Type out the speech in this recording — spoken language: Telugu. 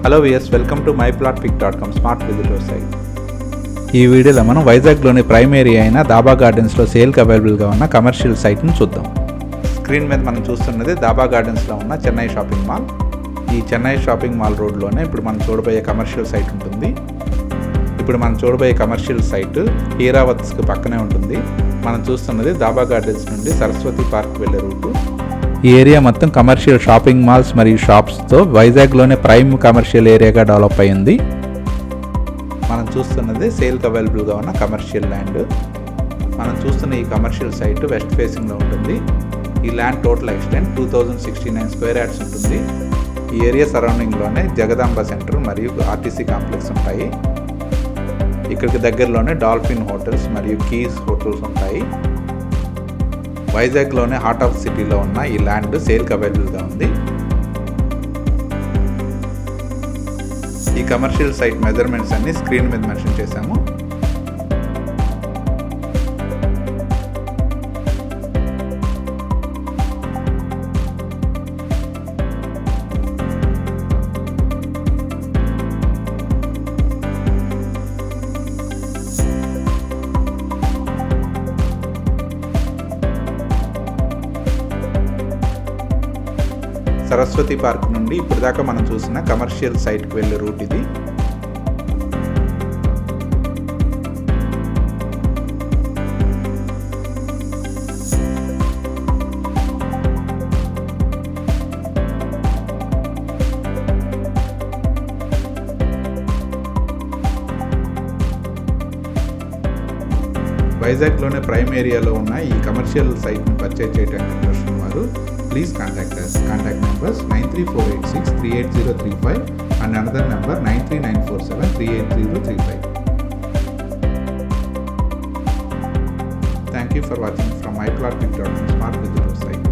Hello viewers, welcome to myplotpic.com smart visitor site. ఈ వీడియోలో మనం వైజాగ్లోని ప్రైమ్ ఏరియా అయిన దాబా గార్డెన్స్లో సేల్కి అవైలబుల్గా ఉన్న కమర్షియల్ సైట్ను చూద్దాం. స్క్రీన్ మీద మనం చూస్తున్నది దాబా గార్డెన్స్లో ఉన్న చెన్నై షాపింగ్ మాల్. ఈ చెన్నై షాపింగ్ మాల్ రోడ్లోనే ఇప్పుడు మనం చూడబోయే కమర్షియల్ సైట్ ఉంటుంది. ఇప్పుడు మనం చూడబోయే కమర్షియల్ సైట్ హీరావత్స్కి పక్కనే ఉంటుంది. మనం చూస్తున్నది దాబా గార్డెన్స్ నుండి సరస్వతి పార్క్ వెళ్ళే రూటు. ఈ ఏరియా మొత్తం కమర్షియల్ షాపింగ్ మాల్స్ మరియు షాప్స్తో వైజాగ్లోనే ప్రైమ్ కమర్షియల్ ఏరియాగా డెవలప్ అయింది. మనం చూస్తున్నది సేల్కి అవైలబుల్గా ఉన్న కమర్షియల్ ల్యాండ్. మనం చూస్తున్న ఈ కమర్షియల్ సైట్ వెస్ట్ ఫేసింగ్లో ఉంటుంది. ఈ land total extent 2069 square yards ఉంటుంది. ఈ ఏరియా సరౌండింగ్లోనే జగదాంబ సెంటర్ మరియు ఆర్టీసీ కాంప్లెక్స్ ఉంటాయి. ఇక్కడికి దగ్గరలోనే డాల్ఫిన్ హోటల్స్ మరియు కీస్ హోటల్స్ ఉంటాయి. వైజాగ్లోనే హార్ట్ ఆఫ్ సిటీలో ఉన్న ఈ ల్యాండ్ సేల్కి అవైలబుల్గా ఉంది. ఈ కమర్షియల్ సైట్ మెజర్మెంట్స్ అన్ని స్క్రీన్ మీద మెన్షన్ చేశాము. సరస్వతి పార్క్ నుండి ఇప్పుడు దాకా మనం చూసిన కమర్షియల్ సైట్కి వెళ్ళే రూట్ ఇది. వైజాగ్లోనే ప్రైమ్ ఏరియాలో ఉన్న ఈ కమర్షియల్ సైట్ని పర్చేజ్ చేయడానికి ఇంట్రెస్ట్ ఉన్నవారు please contact us. Contact numbers 93486 38035 and another number 93947 38035. Thank you for watching from myplotpic.com smart visitor site.